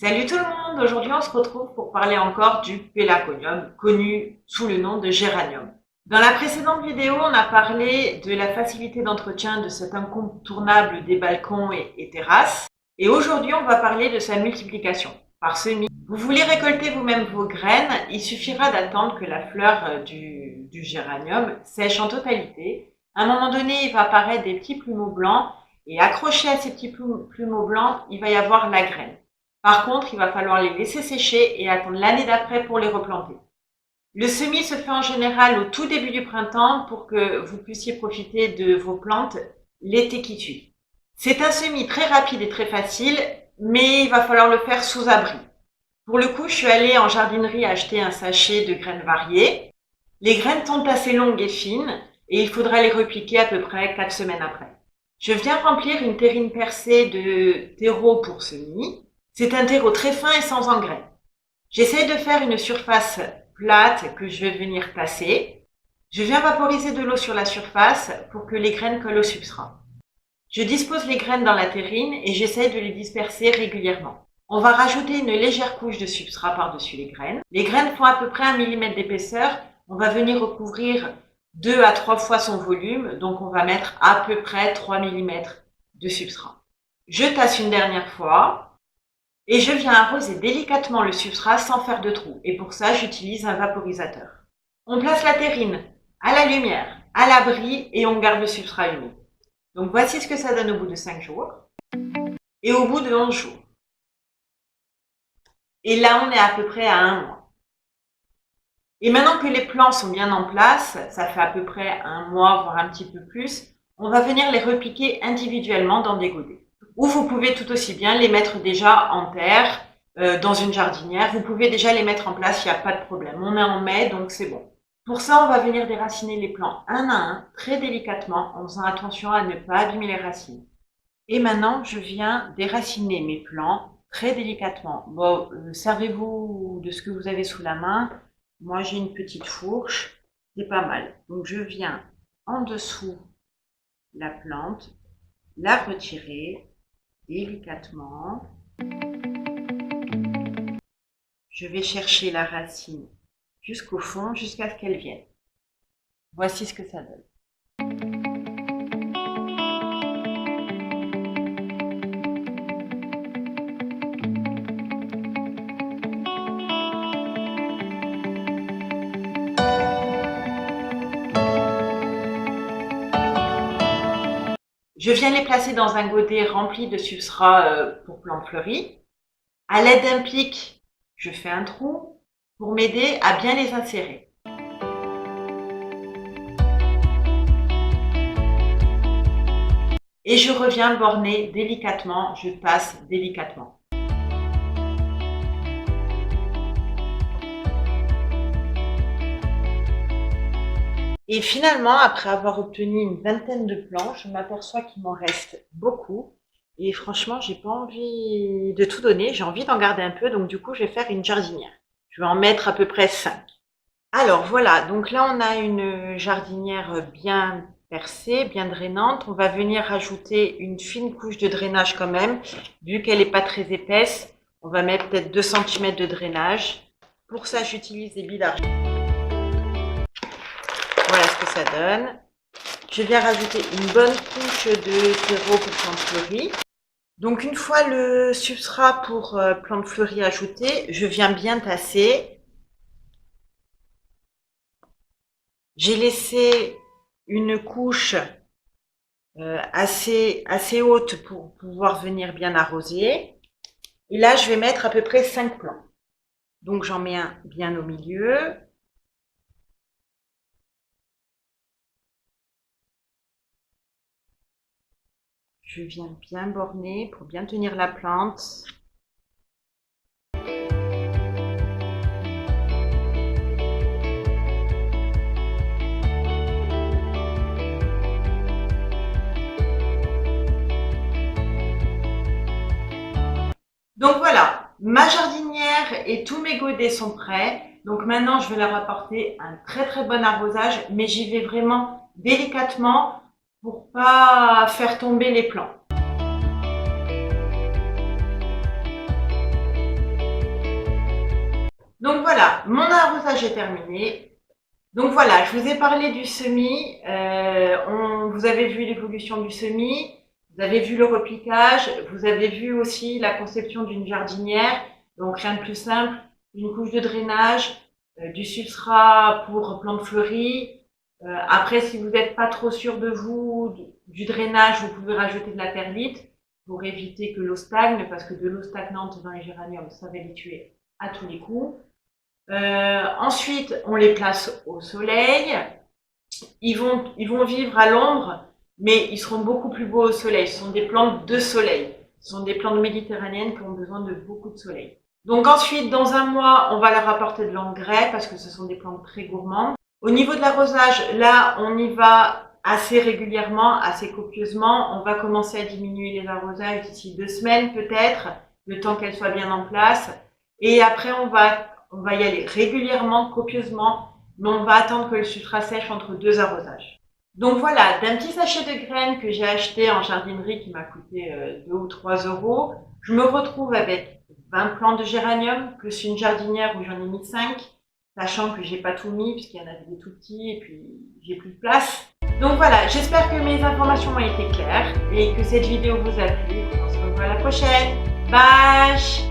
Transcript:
Salut tout le monde, aujourd'hui on se retrouve pour parler encore du Pélagonium, connu sous le nom de géranium. Dans la précédente vidéo, on a parlé de la facilité d'entretien de cet incontournable des balcons et terrasses. Et aujourd'hui, on va parler de sa multiplication par semis. Vous voulez récolter vous-même vos graines, il suffira d'attendre que la fleur du géranium sèche en totalité. À un moment donné, il va apparaître des petits plumeaux blancs et accroché à ces petits plumeaux blancs, il va y avoir la graine. Par contre, il va falloir les laisser sécher et attendre l'année d'après pour les replanter. Le semis se fait en général au tout début du printemps pour que vous puissiez profiter de vos plantes l'été qui suit. C'est un semis très rapide et très facile, mais il va falloir le faire sous abri. Pour le coup, je suis allée en jardinerie acheter un sachet de graines variées. Les graines sont assez longues et fines et il faudra les repiquer à peu près 4 semaines après. Je viens remplir une terrine percée de terreau pour semis. C'est un terreau très fin et sans engrais. J'essaie de faire une surface plate que je vais venir tasser. Je viens vaporiser de l'eau sur la surface pour que les graines collent au substrat. Je dispose les graines dans la terrine et j'essaie de les disperser régulièrement. On va rajouter une légère couche de substrat par-dessus les graines. Les graines font à peu près 1 mm d'épaisseur. On va venir recouvrir 2 à 3 fois son volume, donc on va mettre à peu près 3 mm de substrat. Je tasse une dernière fois. Et je viens arroser délicatement le substrat sans faire de trou. Et pour ça, j'utilise un vaporisateur. On place la terrine à la lumière, à l'abri, et on garde le substrat humide. Donc voici ce que ça donne au bout de 5 jours. Et au bout de 11 jours. Et là, on est à peu près à 1 mois. Et maintenant que les plants sont bien en place, ça fait à peu près 1 mois, voire un petit peu plus, on va venir les repiquer individuellement dans des godets. Ou vous pouvez tout aussi bien les mettre déjà en terre, dans une jardinière. Vous pouvez déjà les mettre en place, il n'y a pas de problème. On est en mai, donc c'est bon. Pour ça, on va venir déraciner les plants un à un, très délicatement, en faisant attention à ne pas abîmer les racines. Et maintenant, je viens déraciner mes plants très délicatement. Bon, servez-vous de ce que vous avez sous la main. Moi, j'ai une petite fourche, c'est pas mal. Donc, je viens en dessous la plante, la retirer délicatement. Je vais chercher la racine jusqu'au fond, jusqu'à ce qu'elle vienne. Voici ce que ça donne. Je viens les placer dans un godet rempli de substrat pour plantes fleuries. À l'aide d'un pic, je fais un trou pour m'aider à bien les insérer. Et je reviens borner délicatement, je passe délicatement. Et finalement, après avoir obtenu une vingtaine de plants, je m'aperçois qu'il m'en reste beaucoup. Et franchement, j'ai pas envie de tout donner, j'ai envie d'en garder un peu, donc du coup, je vais faire une jardinière. Je vais en mettre à peu près 5. Alors voilà, donc là, on a une jardinière bien percée, bien drainante. On va venir rajouter une fine couche de drainage quand même. Vu qu'elle n'est pas très épaisse, on va mettre peut-être 2 cm de drainage. Pour ça, j'utilise des billes d'argile. Voilà ce que ça donne. Je viens rajouter une bonne couche de terreau pour plantes fleuries. Donc une fois le substrat pour plantes fleuries ajouté, je viens bien tasser. J'ai laissé une couche assez haute pour pouvoir venir bien arroser. Et là, je vais mettre à peu près 5 plants. Donc j'en mets un bien au milieu. Je viens bien borner pour bien tenir la plante. Donc voilà, ma jardinière et tous mes godets sont prêts. Donc maintenant, je vais leur apporter un très très bon arrosage, mais j'y vais vraiment délicatement pour pas faire tomber les plants. Donc voilà, mon arrosage est terminé. Donc voilà, je vous ai parlé du semis. Vous avez vu l'évolution du semis, vous avez vu le repiquage, vous avez vu aussi la conception d'une jardinière. Donc rien de plus simple, une couche de drainage, du substrat pour plantes fleuries. Après, si vous n'êtes pas trop sûr de vous, du drainage, vous pouvez rajouter de la perlite pour éviter que l'eau stagne, parce que de l'eau stagnante dans les géraniums, ça va les tuer à tous les coups. Ensuite, on les place au soleil. Ils vont vivre à l'ombre, mais ils seront beaucoup plus beaux au soleil. Ce sont des plantes de soleil. Ce sont des plantes méditerranéennes qui ont besoin de beaucoup de soleil. Donc ensuite, dans un mois, on va leur apporter de l'engrais parce que ce sont des plantes très gourmandes. Au niveau de l'arrosage, là, on y va assez régulièrement, assez copieusement. On va commencer à diminuer les arrosages d'ici 2 semaines peut-être, le temps qu'elles soient bien en place. Et après, on va y aller régulièrement, copieusement, mais on va attendre que le substrat sèche entre 2 arrosages. Donc voilà, d'un petit sachet de graines que j'ai acheté en jardinerie qui m'a coûté 2 ou 3 euros, je me retrouve avec 20 plants de géranium, plus une jardinière où j'en ai mis 5, sachant que j'ai pas tout mis, puisqu'il y en avait des tout petits et puis j'ai plus de place. Donc voilà, j'espère que mes informations ont été claires et que cette vidéo vous a plu. On se revoit à la prochaine. Bye!